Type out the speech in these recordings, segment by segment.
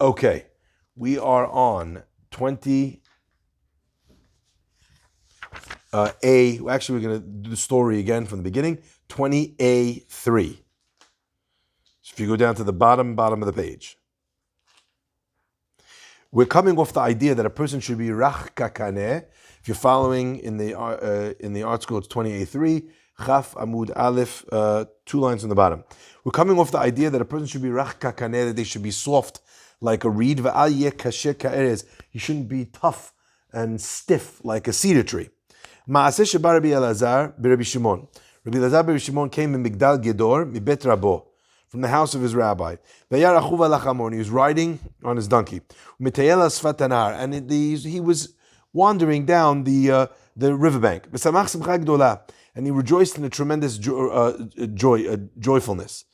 Okay, we are on 20A. Actually, we're going to do the story again from the beginning. 20A3. So if you go down to the bottom of the page. We're coming off the idea that a person should be rach kakaneh. If you're following in the art school, it's 20A3, Chaf Amud Aleph, 2 lines from the bottom. We're coming off the idea that a person should be rach kakaneh, that they should be soft like a reed. V'al yeh kasher ka'erez. You shouldn't be tough and stiff like a cedar tree. Ma'aseh sheba Rabbi Elazar b'Rabbi Shimon. Rabbi Elazar b'Rabbi Shimon came in Migdal Gedor, mibet Rabo, from the house of his rabbi. And he was riding on his donkey. And he was wandering down the riverbank. And he rejoiced in a tremendous joyfulness.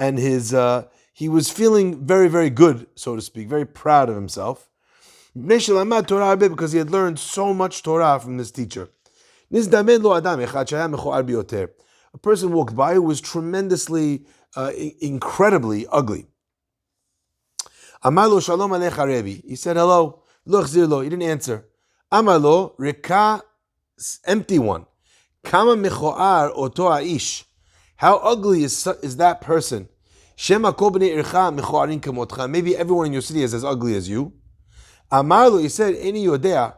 And he was feeling very, very good, so to speak, very proud of himself. Because he had learned so much Torah from this teacher. A person walked by who was tremendously, incredibly ugly. Amalo shalom alecha Rebbe. He said hello. Lo achzir lo. He didn't answer. Amalo reka, empty one. Kama mechoar oto aish. How ugly is that person? Shema kol bnei ircha mechoarin kamotcha. Maybe everyone in your city is as ugly as you. Amarlo, he said, Eni yodea,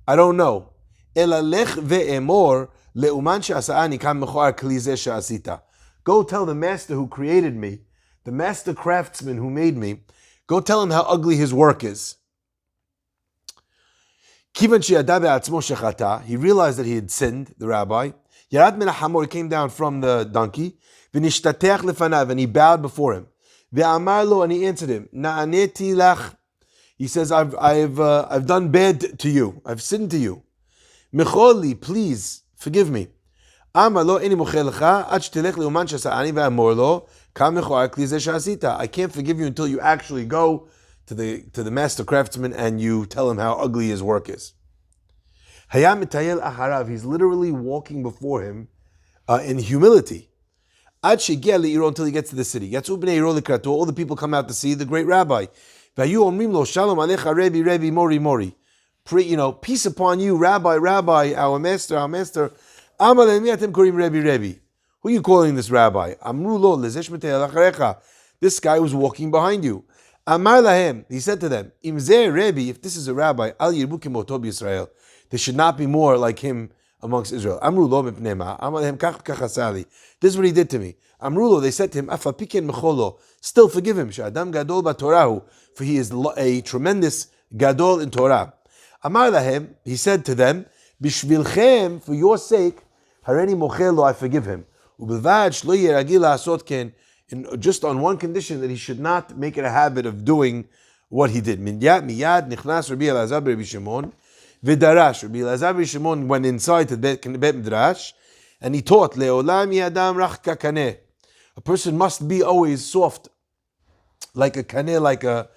I don't know. Ela lech ve'emor le'uman she'asa'ani kam mechoar kli zeh she'asita. Go tell the master who created me, the master craftsman who made me, go tell him how ugly his work is. Kivan she'yada be'atzmo shechata, he realized that he had sinned, the rabbi. Yarad min ha'hamor, he came down from the donkey. V'nishtateach lefanav, and he bowed before him. Ve'amar lo, and he answered him, Na'aneti lach. He says, I've done bad to you. I've sinned to you. Mecholi, please forgive me. I can't forgive you until you actually go to the master craftsman and you tell him how ugly his work is. He's literally walking before him in humility. Until he gets to the city. All the people come out to see the great rabbi. Shalom alecha Rebbe, Rebbe, Mori, Mori. Peace upon you, Rabbi, Rabbi, our master. Who are you calling this rabbi? This guy was walking behind you. Amar lahem, he said to them, if this is a rabbi, al yirbu kimoto b'Yisrael, there should not be more like him amongst Israel. This is what he did to me. Amrulo, they said to him, Afa piken mecholo, still forgive him. Sha'adam gadol ba'torahu, for he is a tremendous gadol in Torah. Amar lahem, he said to them, Bishvilchem, for your sake, hareni mochelo, I forgive him. Ubelvad shlo yeragil la'asot ken, just on one condition, that he should not make it a habit of doing what he did. Miyad nichnas Rabbi Elazar Rabbi Shimon, v'darash. Rabbi Elazar Rabbi Shimon went inside to the Bet Midrash, and he taught, Le'olam yadam rach kakaneh. A person must be always soft, like a kaneh, like a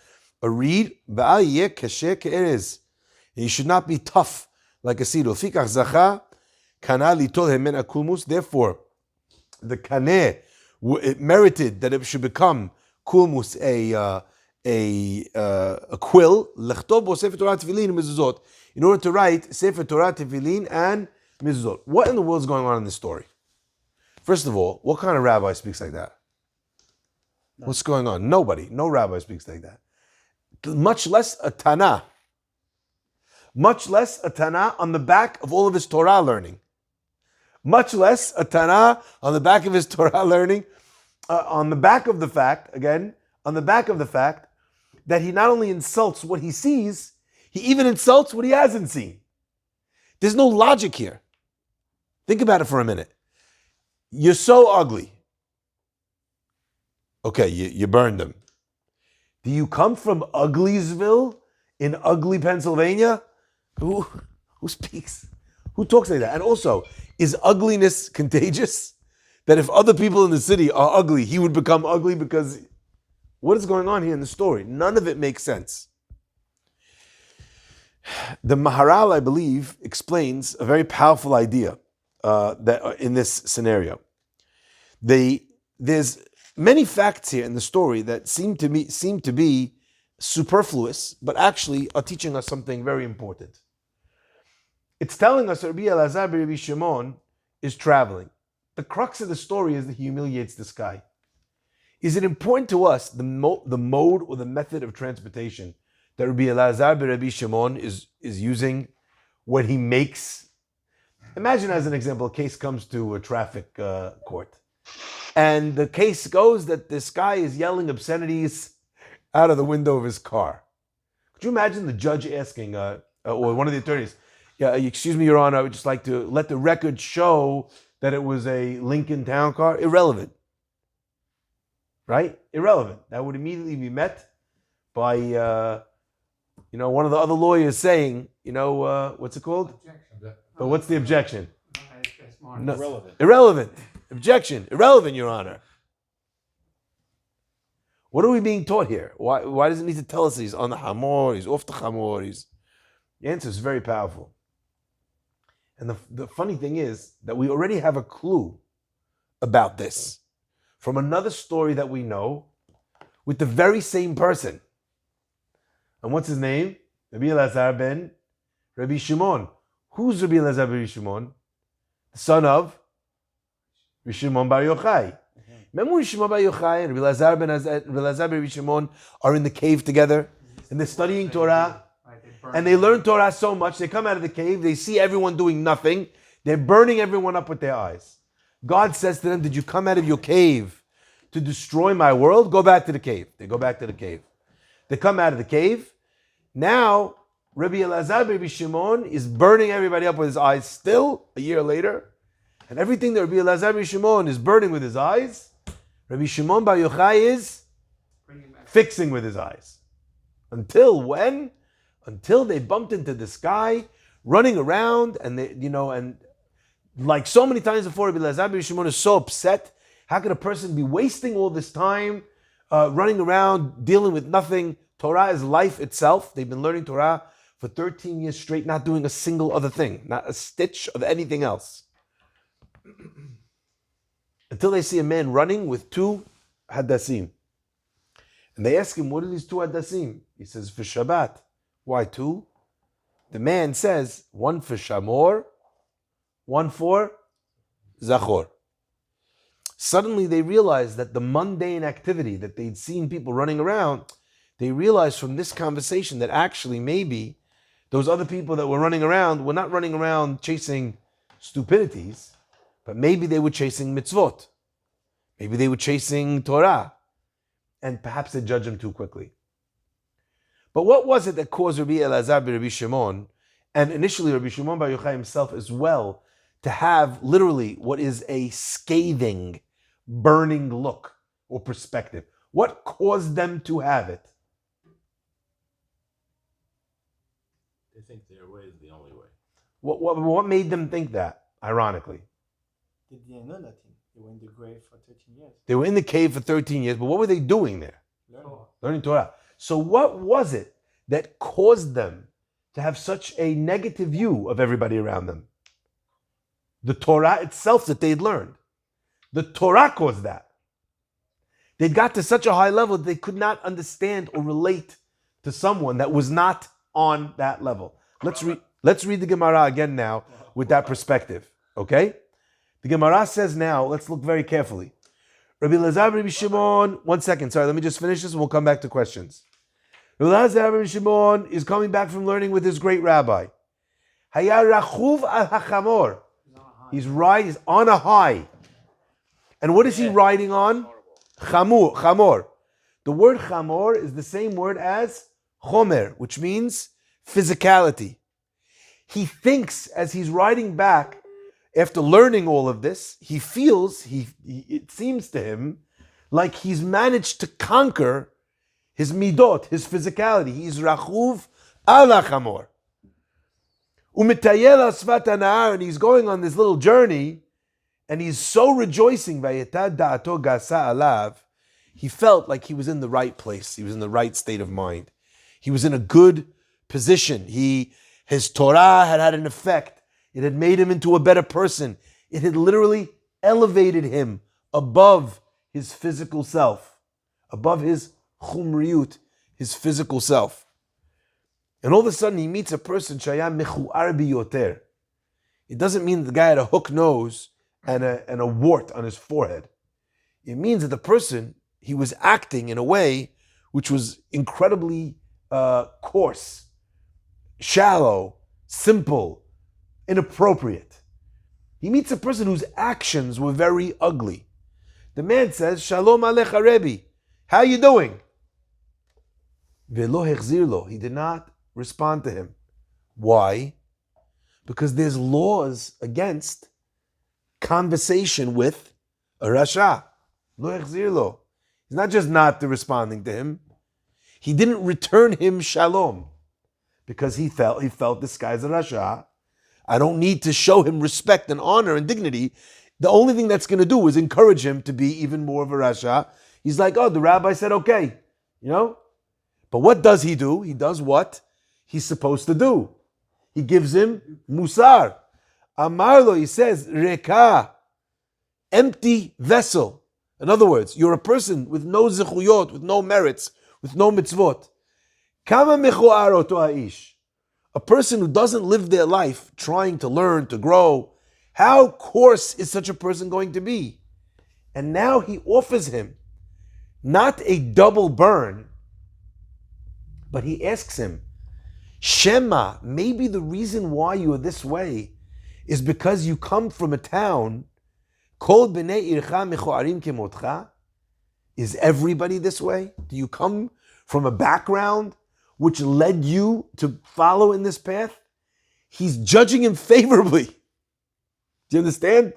reed. V'al yeh kasher ke'erez. He should not be tough, like a cedar. Fikach zacha kana litol hemen akulmus. Therefore, the kaneh, it merited that it should become kulmus, a quill. Lechtov bo sefer Torah tefillin mezuzot, in order to write sefer Torah tefillin and mezuzot. What in the world is going on in this story? First of all, what kind of rabbi speaks like that? No. What's going on? Nobody. No rabbi speaks like that. Much less a Tanah. Much less a Tanah on the back of all of his Torah learning. Much less a Tanah on the back of his Torah learning. On the back of the fact that he not only insults what he sees, he even insults what he hasn't seen. There's no logic here. Think about it for a minute. You're so ugly. Okay, you burned him. Do you come from Ugleysville in ugly Pennsylvania? Who speaks? Who talks like that? And also, is ugliness contagious? That if other people in the city are ugly, he would become ugly? Because what is going on here in the story? None of it makes sense. The Maharal, I believe, explains a very powerful idea that in this scenario. There's many facts here in the story that seem to be superfluous, but actually are teaching us something very important. It's telling us that Rabbi Elazar ben Rabbi Shimon is traveling. The crux of the story is that he humiliates this guy. Is it important to us the mode or the method of transportation that Rabbi Elazar ben Rabbi Shimon is using when he makes? Imagine, as an example, a case comes to a traffic court, and the case goes that this guy is yelling obscenities out of the window of his car. Could you imagine the judge asking, or one of the attorneys, "Yeah, excuse me, Your Honor, I would just like to let the record show that it was a Lincoln Town car"? Irrelevant. Right? Irrelevant. That would immediately be met by, one of the other lawyers saying, what's it called? Objection. But what's the objection? No, irrelevant. Irrelevant. Objection. Irrelevant, Your Honor. What are we being taught here? Why does it need to tell us he's on the Hamor, he's off the Hamor? The answer is very powerful. And the funny thing is that we already have a clue about this from another story that we know with the very same person. And what's his name? Rabbi Elazar ben Rabbi Shimon. Who's Rabbi Elazar ben Rabbi Shimon? The son of Rabbi Shimon bar Yochai. Remember when Shimon bar Yochai and Rabbi Elazar ben Rabbi Shimon are in the cave together and they're studying Torah? And they learn Torah so much, they come out of the cave, they see everyone doing nothing, they're burning everyone up with their eyes. God says to them, did you come out of your cave to destroy my world? Go back to the cave. They go back to the cave. They come out of the cave. Now, Rabbi Elazar ben Rabbi Shimon is burning everybody up with his eyes still, a year later. And everything that Rabbi Elazar ben Shimon is burning with his eyes, Rabbi Shimon bar Yochai is fixing with his eyes. Until when? Until they bumped into this guy running around, and and like so many times before, Rabbi Elazar ben Shimon is so upset. How could a person be wasting all this time running around, dealing with nothing? Torah is life itself. They've been learning Torah for 13 years straight, not doing a single other thing, not a stitch of anything else. Until they see a man running with two hadassim. And they ask him, what are these two hadassim? He says, for Shabbat. Why two? The man says, one for Shamor, one for Zachor. Suddenly they realize that the mundane activity that they'd seen people running around, they realized from this conversation that actually maybe those other people that were running around were not running around chasing stupidities, but maybe they were chasing mitzvot. Maybe they were chasing Torah. And perhaps they judged them too quickly. But what was it that caused Rabbi Elazar ben Rabbi Shimon, and initially Rabbi Shimon bar Yochai himself as well, to have literally what is a scathing, burning look or perspective? What caused them to have it? They think their way is the only way. What made them think that, ironically? They didn't know nothing. They were in the grave for 13 years. They were in the cave for 13 years, but what were they doing there? Learning Torah. So what was it that caused them to have such a negative view of everybody around them? The Torah itself that they'd learned. The Torah caused that. They got to such a high level that they could not understand or relate to someone that was not on that level. Let's read the Gemara again now with that perspective. Okay? The Gemara says now, let's look very carefully. Rabbi Elazar ben Rabbi Shimon, one second, sorry, let me just finish this and we'll come back to questions. Rabbi Elazar ben Rabbi Shimon is coming back from learning with his great rabbi. Haya rachuv al hachamor. He's on a high. And what is he riding on? Chamor. The word chamor is the same word as chomer, which means physicality. He thinks as he's riding back, after learning all of this, he feels, it seems to him, like he's managed to conquer his midot, his physicality. He's rachuv ala chamor. Umitayel asfat hanahar, and he's going on this little journey, and he's so rejoicing. Vayetad da'ato gasa alav. He felt like he was in the right place. He was in the right state of mind. He was in a good position. His Torah had an effect. It had made him into a better person. It had literally elevated him above his physical self, above his chumriyut, his physical self. And all of a sudden he meets a person, shaya mechu'ar biyoter. It doesn't mean the guy had a hook nose and a wart on his forehead. It means that the person, he was acting in a way which was incredibly coarse, shallow, simple, inappropriate. He meets a person whose actions were very ugly. The man says, Shalom alecha Rebbe, how you doing? Velo hechzir. He did not respond to him. Why? Because there's laws against conversation with a rasha. Lo hechzir lo. He's not just not responding to him. He didn't return him shalom because he felt this guy's a rasha. I don't need to show him respect and honor and dignity. The only thing that's going to do is encourage him to be even more of a rasha. He's like, oh, the rabbi said okay, But what does he do? He does what he's supposed to do. He gives him musar. Amarlo, he says, reka, empty vessel. In other words, you're a person with no zichuyot, with no merits, with no mitzvot. Kama mechu'ar oto ha'ish. A person who doesn't live their life trying to learn, to grow, how coarse is such a person going to be? And now he offers him not a double burn, but he asks him, Shema, maybe the reason why you are this way is because you come from a town called Bnei Ircha Mechoarim Kemotcha. Is everybody this way? Do you come from a background which led you to follow in this path? He's judging him favorably. Do you understand?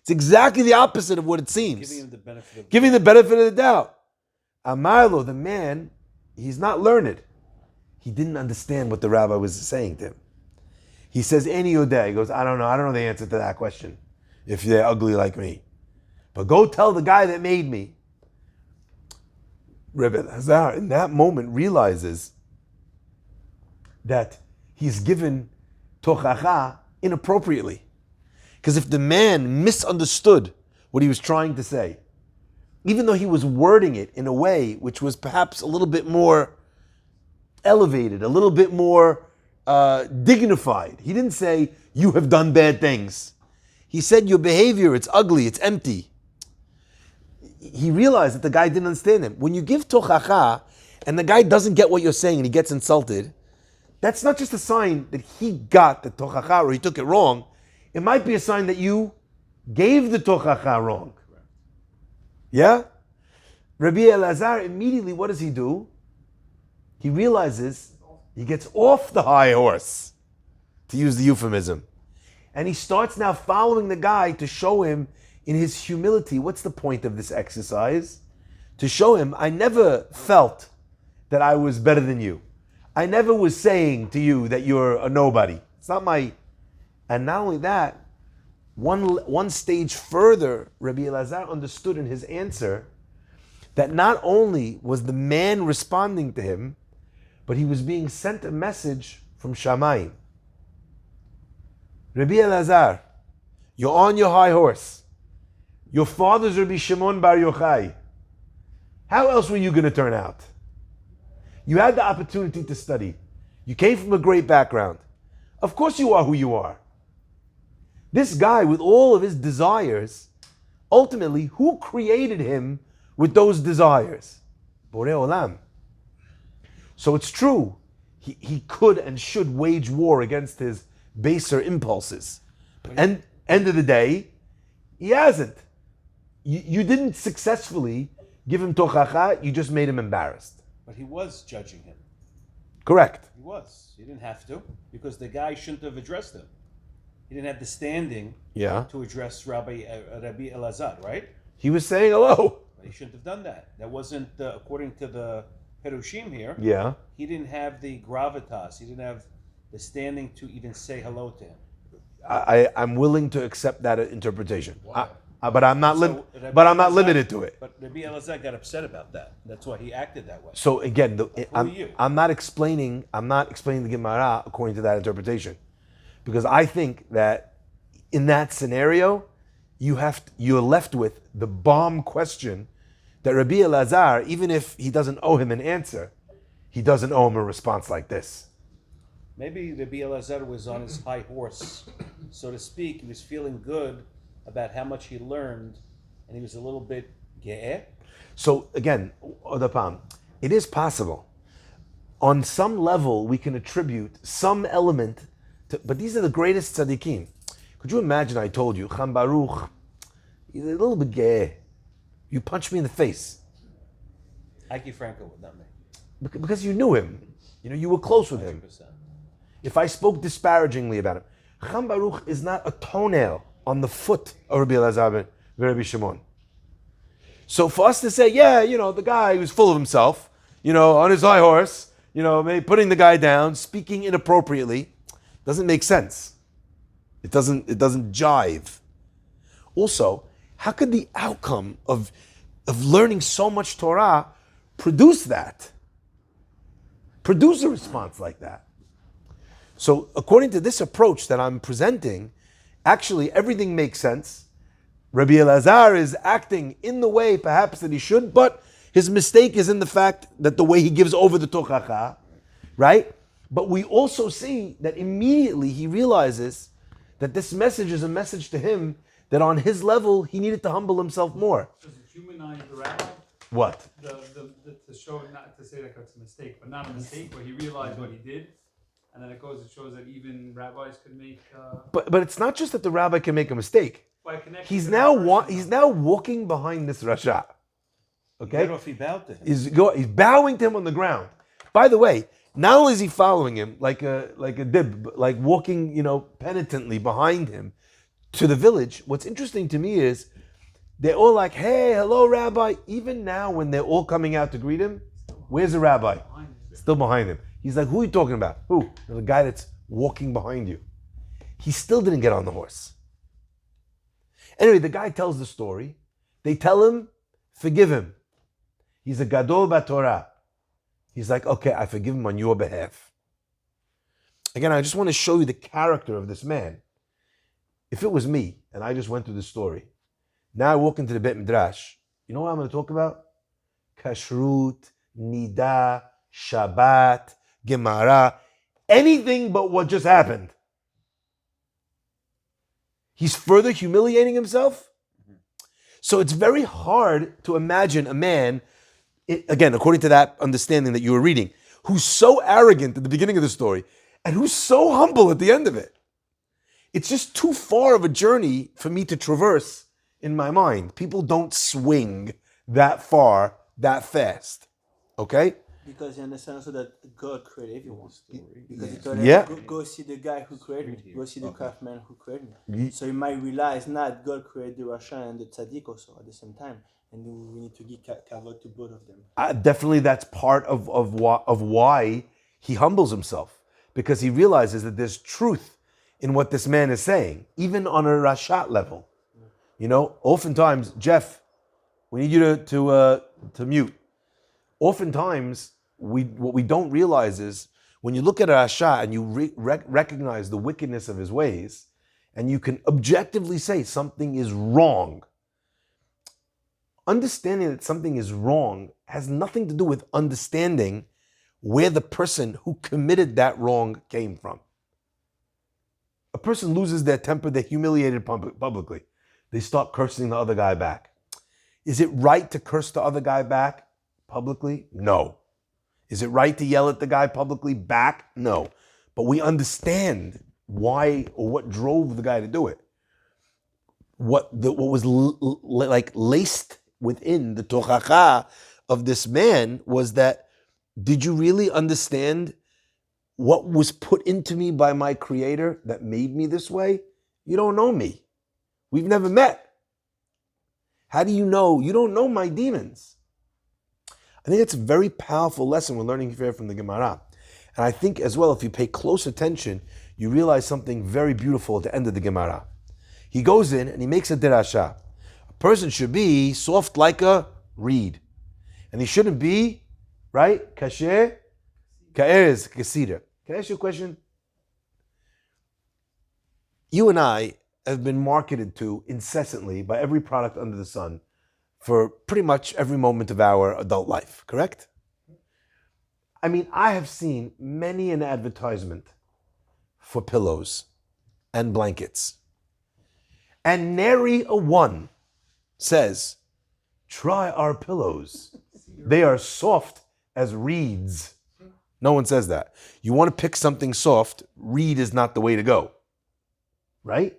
It's exactly the opposite of what it seems. Giving him the benefit of Giving the benefit of the doubt. Amarlo, the man, he's not learned. He didn't understand what the rabbi was saying to him. He says, Any Yodeh. He goes, I don't know the answer to that question, if they're ugly like me. But go tell the guy that made me. Rebbe Lazar, in that moment, realizes that he's given tochacha inappropriately. Because if the man misunderstood what he was trying to say, even though he was wording it in a way which was perhaps a little bit more elevated, a little bit more dignified. He didn't say, you have done bad things. He said, your behavior, it's ugly, it's empty. He realized that the guy didn't understand him. When you give tochacha and the guy doesn't get what you're saying and he gets insulted, that's not just a sign that he got the tochacha or he took it wrong. It might be a sign that you gave the tochacha wrong. Yeah? Rabbi Elazar, immediately, what does he do? He realizes he gets off the high horse, to use the euphemism. And he starts now following the guy to show him in his humility. What's the point of this exercise? To show him, I never felt that I was better than you. I never was saying to you that you're a nobody. It's not my... And not only that, one stage further, Rabbi Elazar understood in his answer that not only was the man responding to him, but he was being sent a message from Shamayim. Rabbi Elazar, you're on your high horse. Your father's Rabbi Shimon Bar Yochai. How else were you going to turn out? You had the opportunity to study. You came from a great background. Of course you are who you are. This guy, with all of his desires, ultimately, who created him with those desires? Borei Olam. So it's true, he could and should wage war against his baser impulses. But end of the day, he hasn't. You didn't successfully give him tochacha, you just made him embarrassed. But he was judging him. Correct. He was. He didn't have to, because the guy shouldn't have addressed him. He didn't have the standing to address Rabbi Elazar, right? He was saying hello. But he shouldn't have done that. That wasn't, according to the Perushim here, he didn't have the gravitas, he didn't have the standing to even say hello to him. I'm willing to accept that interpretation. But I'm not limited to it. But Rabbi Elazar got upset about that. That's why he acted that way. So again, I'm not explaining the Gemara according to that interpretation, because I think that in that scenario, you're left with the bomb question that Rabbi Elazar, even if he doesn't owe him an answer, he doesn't owe him a response like this. Maybe Rabbi Elazar was on his high horse, so to speak. He was feeling good about how much he learned, and he was a little bit ge'eh. So again, Odapam, it is possible. On some level, we can attribute some element to, but these are the greatest tzaddikim. Could you imagine I told you, Cham Baruch, he's a little bit gay. You punched me in the face. Ike Franco would not make. Because you knew him. You were close with him. 100%. If I spoke disparagingly about him, Cham Baruch is not a toenail on the foot of Rabbi Elazar and Rabbi Shimon. So for us to say, the guy who's full of himself, on his high horse, maybe putting the guy down, speaking inappropriately, doesn't make sense. It doesn't jive. Also, how could the outcome of learning so much Torah produce that? Produce a response like that? So according to this approach that I'm presenting, actually everything makes sense. Rabbi Elazar is acting in the way perhaps that he should, but his mistake is in the fact that the way he gives over the tochacha, right? But we also see that immediately he realizes that this message is a message to him that on his level he needed to humble himself more. Does it humanize the rabbi? What? To show, not to say that it's a mistake, but not a mistake, where he realized what he did, and then it shows that even rabbis could make. But it's not just that the rabbi can make a mistake. By connection He's to now that person, he's now walking behind this rasha. Okay, Better if he bowed to him. he's bowing to him on the ground. By the way, not only is he following him like a dib, like walking, penitently behind him to the village. What's interesting to me is they're all like, "Hey, hello, Rabbi." Even now, when they're all coming out to greet him, where's the rabbi? Still behind him. He's like, "Who are you talking about? Who? The guy that's walking behind you." He still didn't get on the horse. Anyway, the guy tells the story. They tell him, "Forgive him. He's a gadol b'Torah." He's like, "Okay, I forgive him on your behalf." Again, I just want to show you the character of this man. If it was me and I just went through the story, now I walk into the Beit Midrash, you know what I'm going to talk about? Kashrut, Nida, Shabbat, Gemara, anything but what just happened. He's further humiliating himself. So it's very hard to imagine a man, again, according to that understanding that you were reading, who's so arrogant at the beginning of the story and who's so humble at the end of it. It's just too far of a journey for me to traverse in my mind. People don't swing that far, that fast. Okay? Because you understand also that God created everyone. Because he Yes. told Yeah. them, go see the guy who created me. Go see the Okay. craftsman who created me. Ye- So you might realize not God created the Rasha and the Tzaddik also at the same time. And we need to give kavod to both of them. Definitely that's part of why he humbles himself. Because he realizes that there's truth in what this man is saying, even on a Rashat level. Oftentimes, Jeff, we need you to mute. Oftentimes, what we don't realize is when you look at a Rasha and you recognize the wickedness of his ways, and you can objectively say something is wrong. Understanding that something is wrong has nothing to do with understanding where the person who committed that wrong came from. A person loses their temper, they're humiliated publicly. They start cursing the other guy back. Is it right to curse the other guy back publicly? No. Is it right to yell at the guy publicly back? No. But we understand why or what drove the guy to do it. What was laced within the tochacha of this man was that, did you really understand what was put into me by my creator that made me this way? You don't know me. We've never met. How do you know? You don't know my demons. I think it's a very powerful lesson we're learning here from the Gemara. And I think as well, if you pay close attention, you realize something very beautiful at the end of the Gemara. He goes in and he makes a derasha. A person should be soft like a reed. And he shouldn't be, right? Kasher, ka'erez, kasida. Can I ask you a question? You and I have been marketed to incessantly by every product under the sun for pretty much every moment of our adult life, correct? I mean, I have seen many an advertisement for pillows and blankets. And nary a one says, try our pillows. They are soft as reeds. No one says that. You want to pick something soft, reed is not the way to go. Right?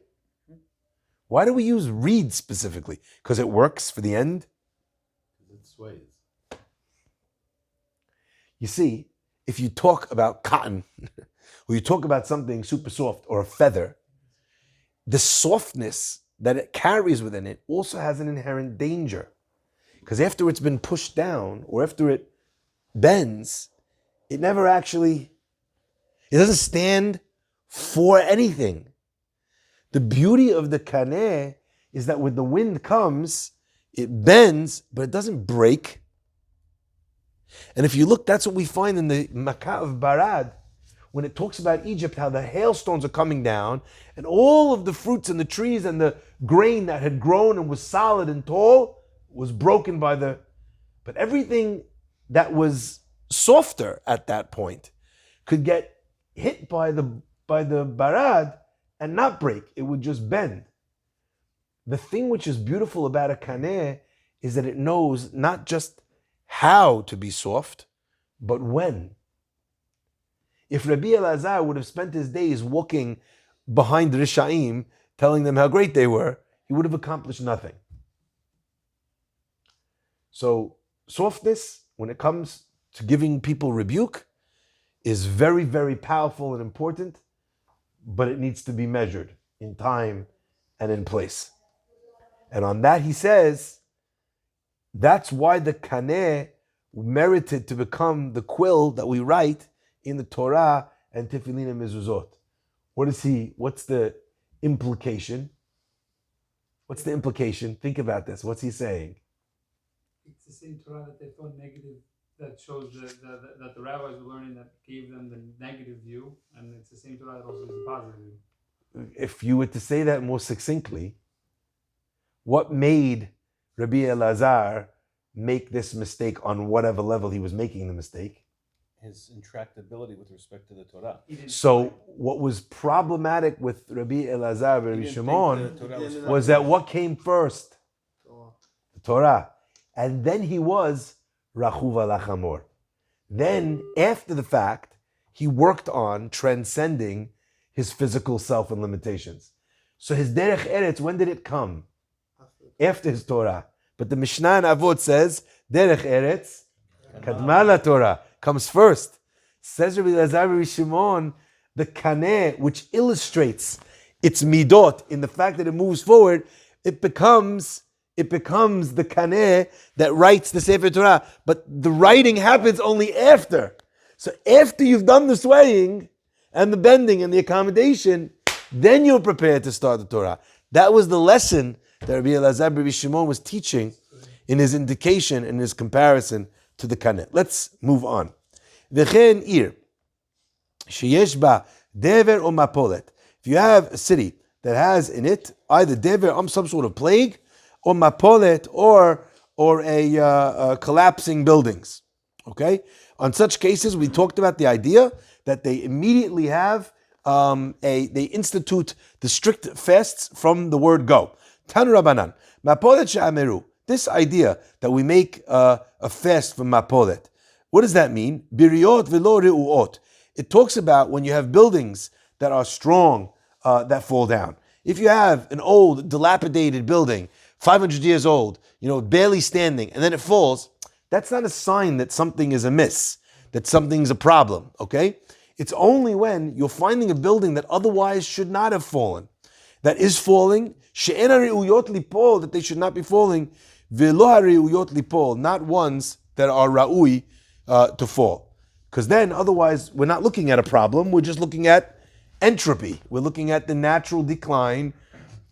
Why do we use reed specifically? Because it works for the end? It sways. You see, if you talk about cotton, or you talk about something super soft or a feather, the softness that it carries within it also has an inherent danger. Because after it's been pushed down, or after it bends, it doesn't stand for anything. The beauty of the kaneh is that when the wind comes, it bends, but it doesn't break. And if you look, that's what we find in the Makkah of Barad, when it talks about Egypt, how the hailstones are coming down, and all of the fruits and the trees and the grain that had grown and was solid and tall was broken by the... But everything that was softer at that point could get hit by the Barad and not break. It would just bend. The thing which is beautiful about a kaneh is that it knows not just how to be soft, but when. If Rabbi Elazar would have spent his days walking behind Rishaim, telling them how great they were, he would have accomplished nothing. So softness, when it comes to giving people rebuke, is very, very powerful and important, but it needs to be measured in time and in place. And on that he says, that's why the kaneh merited to become the quill that we write in the Torah and Tefillin and Mezuzot. What's the implication? What's the implication? Think about this. What's he saying? It's the same Torah that they thought negative, that shows that the rabbis were learning, that gave them the negative view, and it's the same Torah that also is the positive view. If you were to say that more succinctly, what made Rabbi Elazar make this mistake on whatever level he was making the mistake? His intractability with respect to the Torah. So what was problematic with Rabbi Elazar and Rabbi Shimon was that what came first? The Torah. And then he was Rachuv Alachamor. Then, after the fact, he worked on transcending his physical self and limitations. So his Derech Eretz, when did it come? After his Torah. But the Mishnah in Avot says, Derech Eretz, Kadma la Torah, comes first. Says Rabbi Elazar Rabbi Shimon, the kaneh, which illustrates its midot in the fact that it moves forward, it becomes the kaneh that writes the Sefer Torah. But the writing happens only after. So after you've done the swaying and the bending and the accommodation, then you're prepared to start the Torah. That was the lesson that Rabbi Elazar Rabbi Shimon was teaching in his indication and his comparison to the kaneh. Let's move on. V'chen ir sheyesh ba dever or mapolet. If you have a city that has in it either dever, some sort of plague, or mapolet, or a collapsing buildings. Okay? On such cases, we talked about the idea that they immediately have they institute the strict fasts from the word go. Tan Rabbanan, mapolet she'ameru. This idea that we make a fast from mapolet. What does that mean? Biriot velo reuot. It talks about when you have buildings that are strong that fall down. If you have an old, dilapidated building, 500 years old, barely standing, and then it falls, that's not a sign that something is amiss, that something's a problem, okay? It's only when you're finding a building that otherwise should not have fallen, that is falling, she'ena re'uyot lipol, that they should not be falling, velo ha're'uyot lipol, not ones that are ra'ui to fall. Because then, otherwise, we're not looking at a problem, we're just looking at entropy. We're looking at the natural decline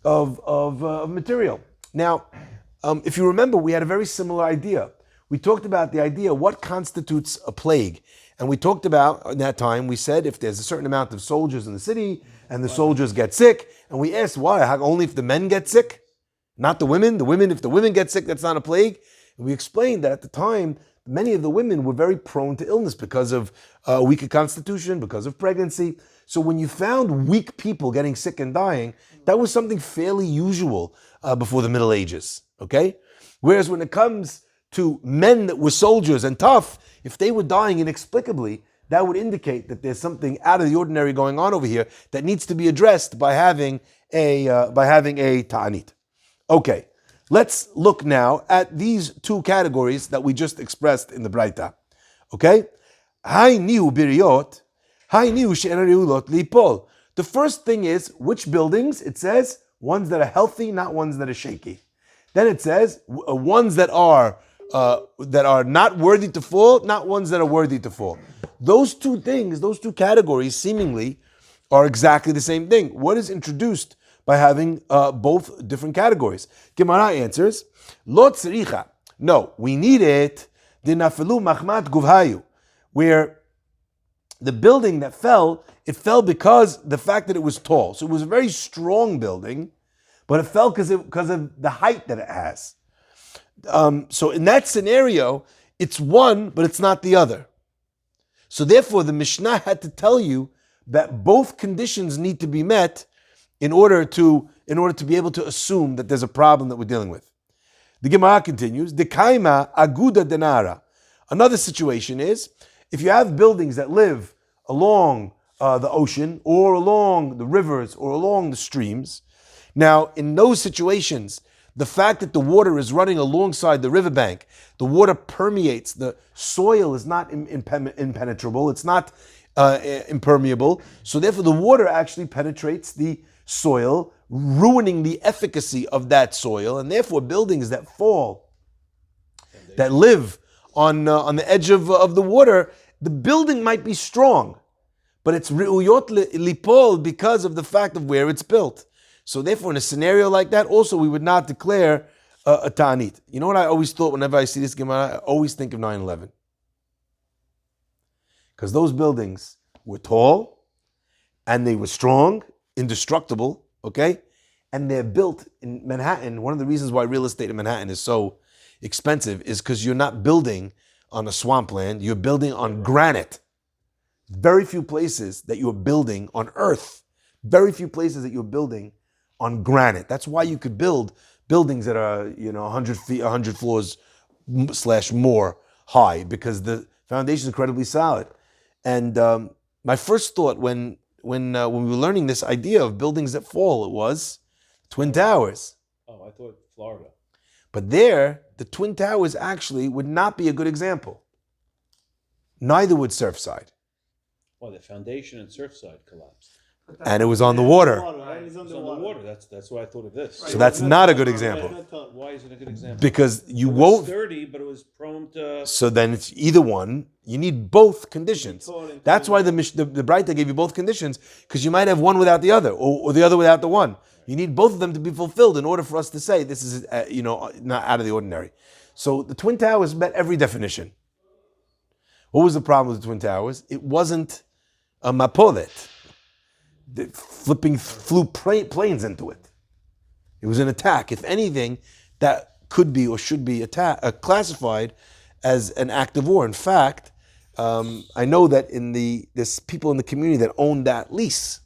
of material. Now, if you remember, we had a very similar idea. We talked about the idea, what constitutes a plague? And we talked about, at that time, we said if there's a certain amount of soldiers in the city, and the soldiers get sick, and we asked why, only if the men get sick? Not the women. The women, if the women get sick, that's not a plague. And we explained that at the time, many of the women were very prone to illness because of a weaker constitution, because of pregnancy. So when you found weak people getting sick and dying, that was something fairly usual before the Middle Ages, okay? Whereas when it comes to men that were soldiers and tough, if they were dying inexplicably, that would indicate that there's something out of the ordinary going on over here that needs to be addressed by having a ta'anit. Okay, let's look now at these two categories that we just expressed in the Braita. Okay? Hai niu biriot, hai niu she'en reulot lipol. The first thing is, which buildings? It says, ones that are healthy, not ones that are shaky. Then it says, ones that are not worthy to fall, not ones that are worthy to fall. Those two things, those two categories seemingly are exactly the same thing. What is introduced by having both different categories? Gemara answers, Lo tzricha. No, we need it. Dinafelu machmat guvhayu, where the building that fell, it fell because the fact that it was tall. So it was a very strong building, but it fell because of the height that it has. So in that scenario, it's one, but it's not the other. So therefore, the Mishnah had to tell you that both conditions need to be met in order to be able to assume that there's a problem that we're dealing with. The Gemara continues, Dekaima aguda denara. Another situation is, if you have buildings that live along the ocean, or along the rivers, or along the streams, now in those situations, the fact that the water is running alongside the riverbank, the water permeates, the soil is not impenetrable, it's not impermeable, so therefore the water actually penetrates the soil, ruining the efficacy of that soil, and therefore buildings that fall, that live on the edge of the water, the building might be strong, but it's re'uyot lipol because of the fact of where it's built. So therefore, in a scenario like that, also we would not declare a ta'anit. You know what I always thought whenever I see this Gemara? I always think of 9/11. Because those buildings were tall, and they were strong, indestructible, okay? And they're built in Manhattan. One of the reasons why real estate in Manhattan is so expensive is because you're not building on a swampland, you're building on granite. Very few places that you're building on earth. Very few places that you're building on granite. That's why you could build buildings that are, 100 feet, 100 floors / more high, because the foundation is incredibly solid. And my first thought when we were learning this idea of buildings that fall, it was Twin Towers. Oh, I thought Florida. But there, the Twin Towers actually would not be a good example. Neither would Surfside. Well, the foundation in Surfside collapsed. And it was on the water. It's on the water. That's why I thought of this. So that's not a good example. Why is it a good example? Because you it was won't. sturdy, but it was prone to. So then it's either one. You need both conditions. That's why the Braita gave you both conditions, because you might have one without the other, or the other without the one. You need both of them to be fulfilled in order for us to say this is not out of the ordinary. So the Twin Towers met every definition. What was the problem with the Twin Towers? It wasn't a mapolet. Flew planes into it. It was an attack. If anything, that could be or should be classified as an act of war. In fact, I know that there's people in the community that owned that lease,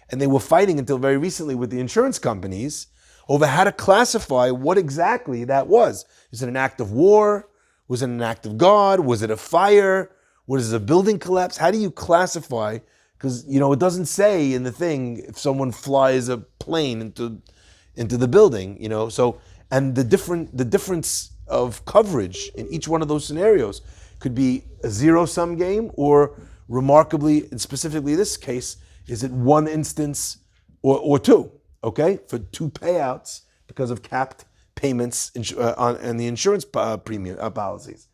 and they were fighting until very recently with the insurance companies over how to classify what exactly that was. Is it an act of war? Was it an act of God? Was it a fire? Was it a building collapse? How do you classify? Because it doesn't say in the thing if someone flies a plane into the building. So, and the difference of coverage in each one of those scenarios could be a zero-sum game, or remarkably, and specifically this case, is it one instance or two? Okay, for two payouts because of capped payments on the insurance premium policies.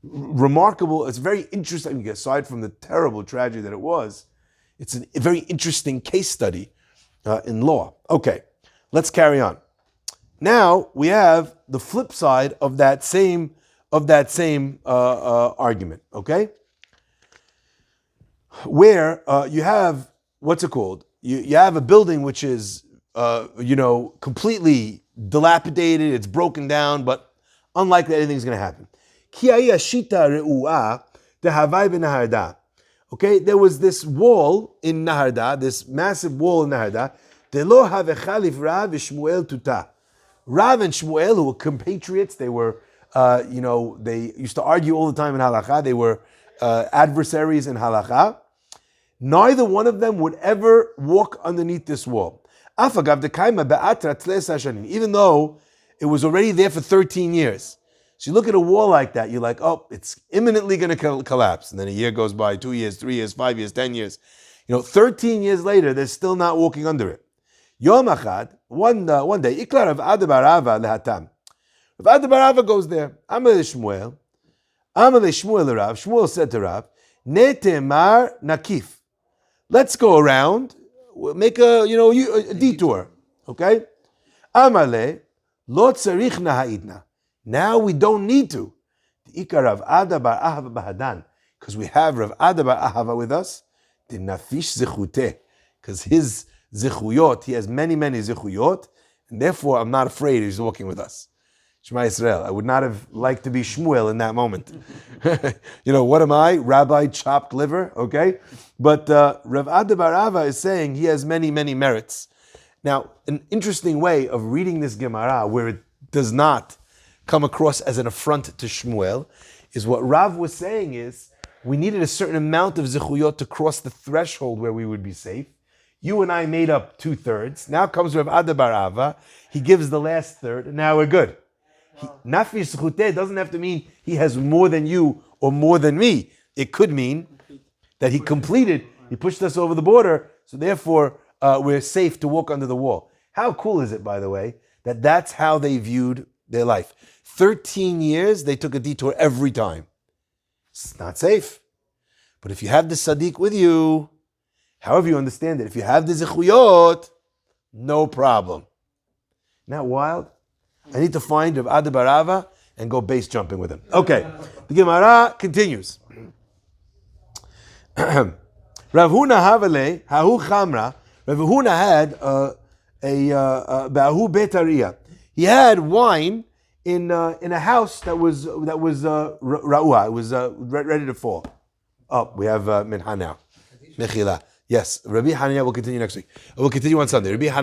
Remarkable. It's very interesting. Aside from the terrible tragedy that it was, it's a very interesting case study in law. Okay, let's carry on. Now we have the flip side of that same argument. Okay, where you have what's it called? You have a building which is completely dilapidated, it's broken down, but unlikely anything's going to happen. Ki hayya shita re'uah dehavai b'Naharda. Okay, there was this wall in Naharda, this massive wall in Naharda. Delo havechalif Rav v'Shmuel tuta. Rav and Shmuel, who were compatriots, they were, they used to argue all the time in halakha. They were adversaries in halakha. Neither one of them would ever walk underneath this wall. Even though it was already there for 13 years. So you look at a wall like that, you're like, oh, it's imminently going to collapse. And then a year goes by, 2 years, 3 years, 5 years, 10 years. 13 years later, they're still not walking under it. Yom Achad, one day, Ikla Rav Ada bar Rava lehatam. Rav Ada bar Rava goes there. Amar Shmuel Rav. Shmuel said to Rav, Netemar nakif. Let's go around. We'll make a detour. Okay? Amale lo tzarich naha'idna. Now we don't need to. The Ikar Rav Ada bar Ahava bahadan, because we have Rav Ada bar Ahava with us. The nafish zechuteh, because his zichuyot, he has many zichuyot, and therefore I'm not afraid he's walking with us. Shema Yisrael. I would not have liked to be Shmuel in that moment. What am I? Rabbi chopped liver, okay? But Rav Ada bar Rava is saying he has many merits. Now, an interesting way of reading this Gemara, where it does not come across as an affront to Shmuel, is what Rav was saying is, we needed a certain amount of zichuyot to cross the threshold where we would be safe. You and I made up 2/3. Now comes Rav Ada bar Rava. He gives the last third, and now we're good. Nafish zechuteh doesn't have to mean he has more than you or more than me. It could mean that he completed, he pushed us over the border, so therefore we're safe to walk under the wall. How cool is it, by the way, that that's how they viewed their life. 13 years, they took a detour every time. It's not safe. But if you have the Sadiq with you, however you understand it, if you have the Zichuyot, no problem. Isn't that wild? I need to find Rav Ada bar Rava and go base jumping with him. Okay, the Gemara continues. Rav Huna Havale, Hahu Chamra. Rav Huna had a Ba'ahu Betariya. He had wine in a house that was Ra'ua. It was ready to fall. Oh, we have Minha now. Mechila. Yes, Rabbi Hanania will continue next week. We'll continue on Sunday. Rabbi